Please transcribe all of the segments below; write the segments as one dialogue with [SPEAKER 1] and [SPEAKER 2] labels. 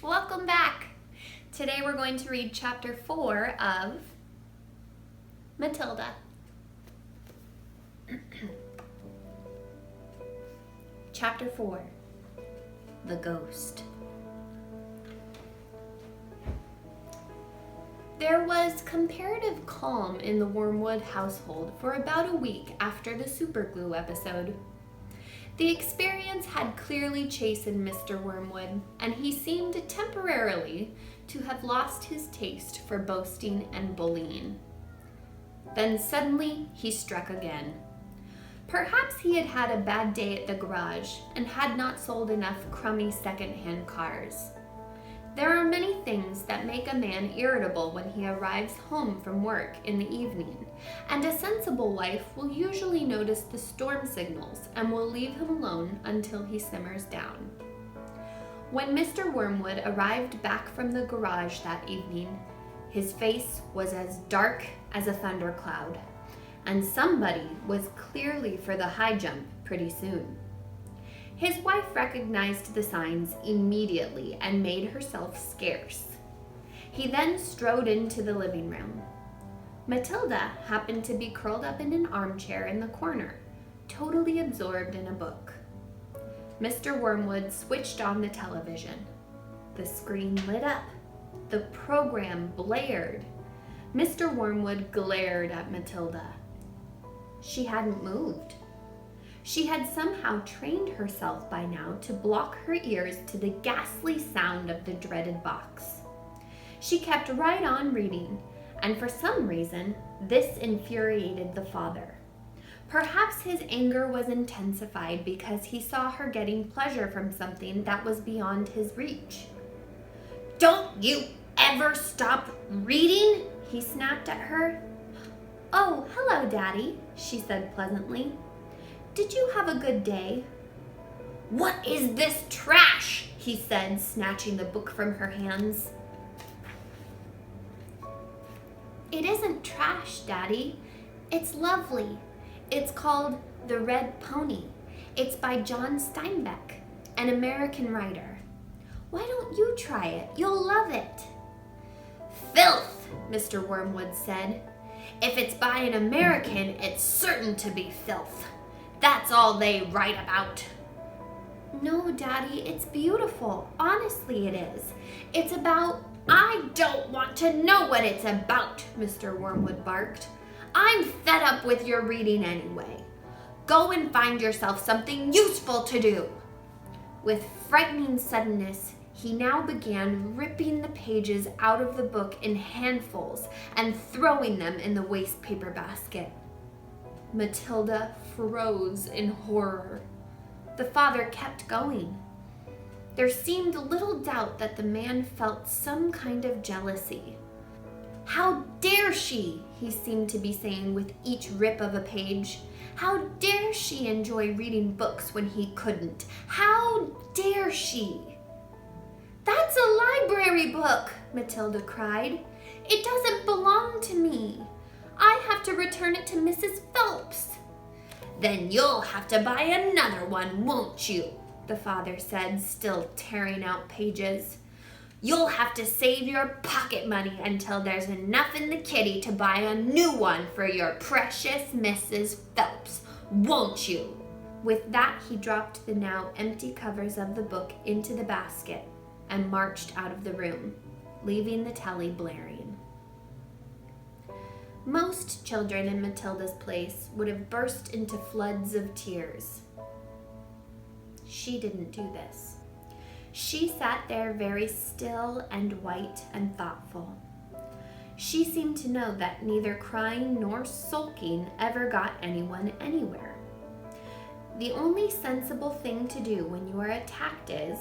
[SPEAKER 1] welcome back. Today we're going to read chapter 4 of Matilda. Chapter 4, The Ghost. There was comparative calm in the Wormwood household for about a week after the superglue episode. The experience had clearly chastened Mr. Wormwood, and he seemed temporarily to have lost his taste for boasting and bullying. Then suddenly he struck again. Perhaps he had had a bad day at the garage and had not sold enough crummy second-hand cars. There are many things that make a man irritable when he arrives home from work in the evening, and a sensible wife will usually notice the storm signals and will leave him alone until he simmers down. When Mr. Wormwood arrived back from the garage that evening, his face was as dark as a thundercloud, and somebody was clearly for the high jump pretty soon. His wife recognized the signs immediately and made herself scarce. He then strode into the living room. Matilda happened to be curled up in an armchair in the corner, totally absorbed in a book. Mr. Wormwood switched on the television. The screen lit up. The program blared. Mr. Wormwood glared at Matilda. She hadn't moved. She had somehow trained herself by now to block her ears to the ghastly sound of the dreaded box. She kept right on reading, and for some reason, this infuriated the father. Perhaps his anger was intensified because he saw her getting pleasure from something that was beyond his reach. "Don't you ever stop reading?" he snapped at her. "Oh, hello, Daddy," she said pleasantly. "Did you have a good day?" "What is this trash?" he said, snatching the book from her hands. "It isn't trash, Daddy. It's lovely. It's called The Red Pony. It's by John Steinbeck, an American writer. Why don't you try it? You'll love it." "Filth," Mr. Wormwood said. "If it's by an American, it's certain to be filth. That's all they write about." "No, Daddy, it's beautiful. Honestly, it is. It's about—" "I don't want to know what it's about," Mr. Wormwood barked. "I'm fed up with your reading anyway. Go and find yourself something useful to do." With frightening suddenness, he now began ripping the pages out of the book in handfuls and throwing them in the waste paper basket. Matilda froze in horror. The father kept going. There seemed little doubt that the man felt some kind of jealousy. "How dare she?" he seemed to be saying with each rip of a page. "How dare she enjoy reading books when he couldn't? How dare she?" "That's a library book," Matilda cried. "It doesn't belong to me. I have to return it to Mrs. Phelps." "Then you'll have to buy another one, won't you?" the father said, still tearing out pages. "You'll have to save your pocket money until there's enough in the kitty to buy a new one for your precious Mrs. Phelps, won't you?" With that, he dropped the now empty covers of the book into the basket and marched out of the room, leaving the telly blaring. Most children in Matilda's place would have burst into floods of tears. She didn't do this. She sat there very still and white and thoughtful. She seemed to know that neither crying nor sulking ever got anyone anywhere. The only sensible thing to do when you are attacked is,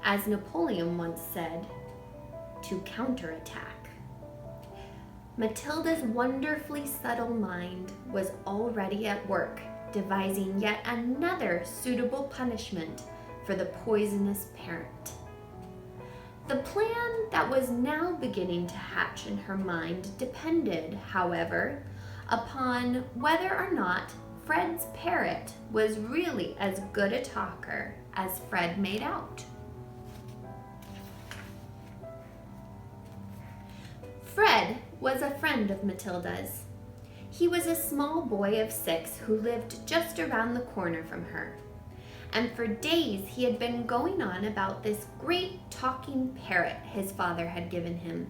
[SPEAKER 1] as Napoleon once said, to counterattack. Matilda's wonderfully subtle mind was already at work, devising yet another suitable punishment for the poisonous parrot. The plan that was now beginning to hatch in her mind depended, however, upon whether or not Fred's parrot was really as good a talker as Fred made out. friend of Matilda's. He was a small boy of 6 who lived just around the corner from her. And for days he had been going on about this great talking parrot his father had given him.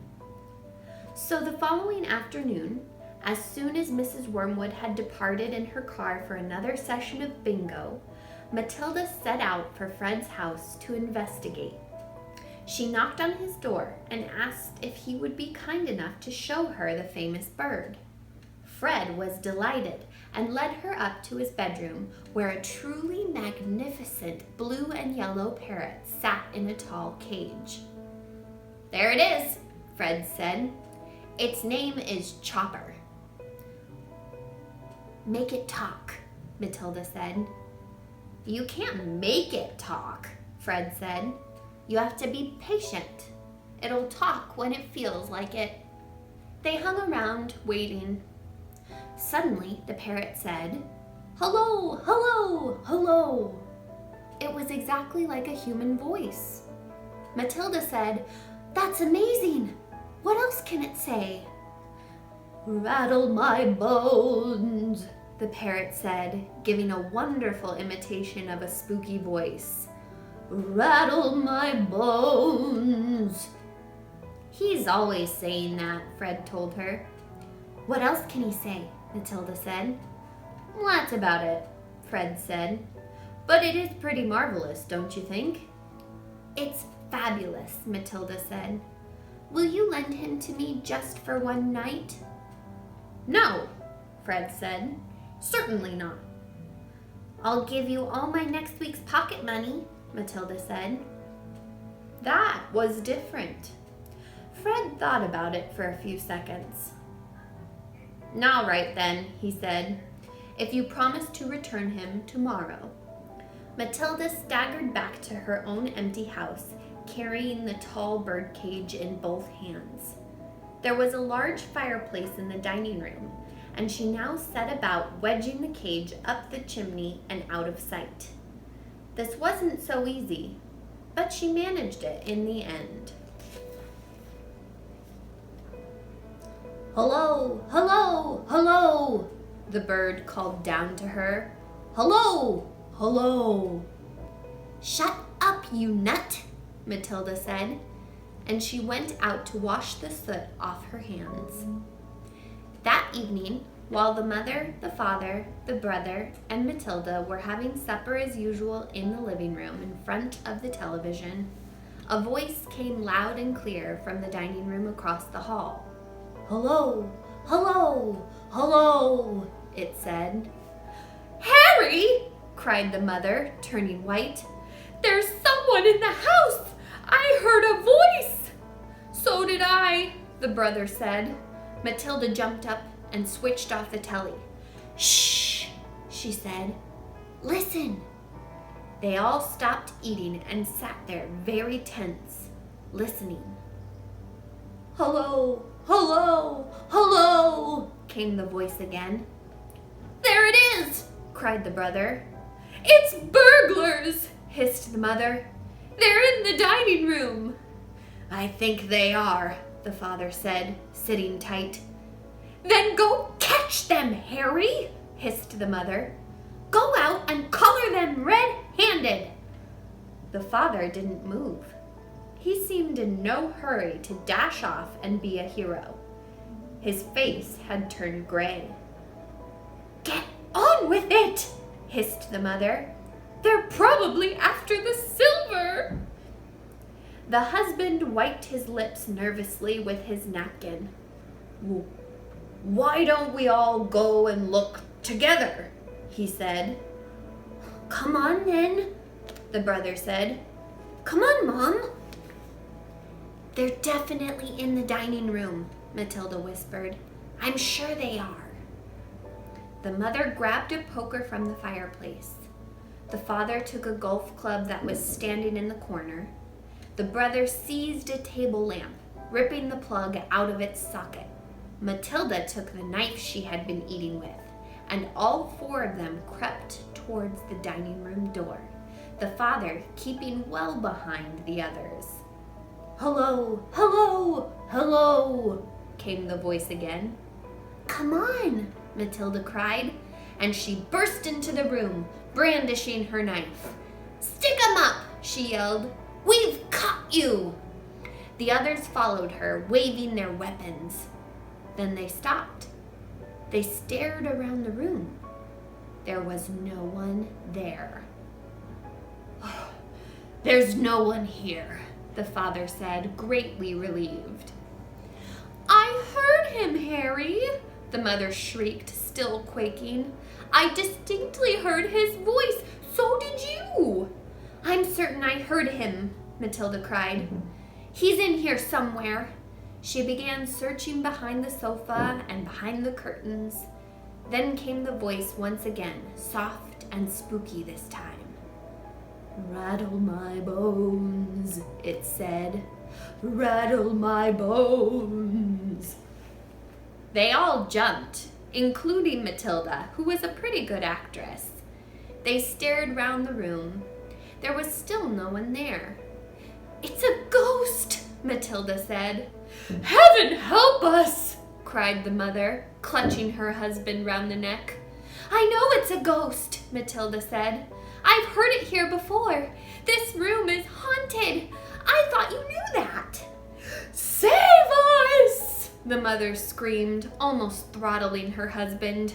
[SPEAKER 1] So the following afternoon, as soon as Mrs. Wormwood had departed in her car for another session of bingo, Matilda set out for Fred's house to investigate. She knocked on his door and asked if he would be kind enough to show her the famous bird. Fred was delighted and led her up to his bedroom, where a truly magnificent blue and yellow parrot sat in a tall cage. "There it is," Fred said. "Its name is Chopper." "Make it talk," Matilda said. "You can't make it talk," Fred said. "You have to be patient. It'll talk when it feels like it." They hung around, waiting. Suddenly, the parrot said, "Hello, hello, hello." It was exactly like a human voice. Matilda said, "That's amazing. What else can it say?" "Rattle my bones," the parrot said, giving a wonderful imitation of a spooky voice. "Rattle my bones." "He's always saying that," Fred told her. "What else can he say?" Matilda said. "That's about it," Fred said. "But it is pretty marvelous, don't you think?" "It's fabulous," Matilda said. "Will you lend him to me just for one night?" "No," Fred said. "Certainly not." "I'll give you all my next week's pocket money," Matilda said. That was different. Fred thought about it for a few seconds. "All right then," he said, "if you promise to return him tomorrow." Matilda staggered back to her own empty house, carrying the tall bird cage in both hands. There was a large fireplace in the dining room, and she now set about wedging the cage up the chimney and out of sight. This wasn't so easy, but she managed it in the end. "Hello, hello, hello," the bird called down to her. "Hello, hello." "Shut up, you nut," Matilda said, and she went out to wash the soot off her hands. That evening, while the mother, the father, the brother, and Matilda were having supper as usual in the living room in front of the television, a voice came loud and clear from the dining room across the hall. "Hello, hello, hello," it said. "Harry!" cried the mother, turning white. "There's someone in the house! I heard a voice!" "So did I," the brother said. Matilda jumped up and switched off the telly. "Shh," she said. "Listen." They all stopped eating and sat there very tense, listening. "Hello, hello, hello," came the voice again. "There it is!" cried the brother. "It's burglars!" hissed the mother. "They're in the dining room." "I think they are," the father said, sitting tight. "Then go catch them, Harry," hissed the mother. "Go out and collar them red-handed." The father didn't move. He seemed in no hurry to dash off and be a hero. His face had turned gray. "Get on with it," hissed the mother. "They're probably after the silver." The husband wiped his lips nervously with his napkin. "Why don't we all go and look together?" he said. "Come on then," the brother said. "Come on, Mom." "They're definitely in the dining room," Matilda whispered. "I'm sure they are." The mother grabbed a poker from the fireplace. The father took a golf club that was standing in the corner. The brother seized a table lamp, ripping the plug out of its socket. Matilda took the knife she had been eating with, and all 4 of them crept towards the dining room door, the father keeping well behind the others. "Hello, hello, hello." came the voice again. "Come on," Matilda cried, and she burst into the room, brandishing her knife. "Stick 'em up," she yelled. "We've caught you!" The others followed her, waving their weapons. Then they stopped. They stared around the room. There was no one there. "There's no one here," the father said, greatly relieved. "I heard him, Harry," the mother shrieked, still quaking. "I distinctly heard his voice. So did you." "I'm certain I heard him," Matilda cried. "He's in here somewhere." She began searching behind the sofa and behind the curtains. Then came the voice once again, soft and spooky this time. "Rattle my bones," it said. "Rattle my bones." They all jumped, including Matilda, who was a pretty good actress. They stared round the room. There was still no one there. "It's a ghost," Matilda said. "Heaven help us!" cried the mother, clutching her husband round the neck. "I know it's a ghost," Matilda said. "I've heard it here before. This room is haunted. I thought you knew that." "Save us!" the mother screamed, almost throttling her husband.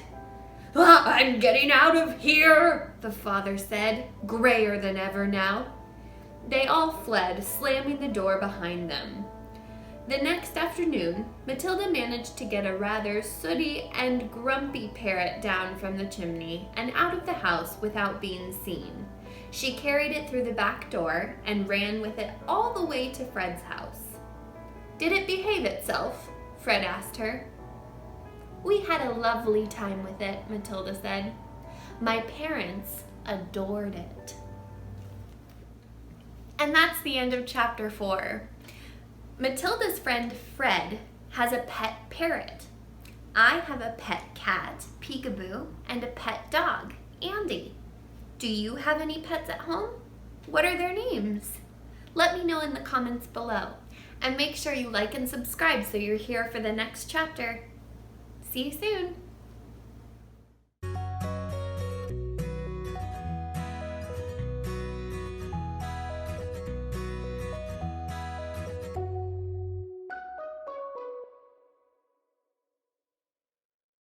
[SPEAKER 1] "I'm getting out of here," the father said, grayer than ever now. They all fled, slamming the door behind them. The next afternoon, Matilda managed to get a rather sooty and grumpy parrot down from the chimney and out of the house without being seen. She carried it through the back door and ran with it all the way to Fred's house. "Did it behave itself?" Fred asked her. "We had a lovely time with it," Matilda said. "My parents adored it." And that's the end of chapter 4. Matilda's friend Fred has a pet parrot. I have a pet cat, Peekaboo, and a pet dog, Andy. Do you have any pets at home? What are their names? Let me know in the comments below. And make sure you like and subscribe so you're here for the next chapter. See you soon.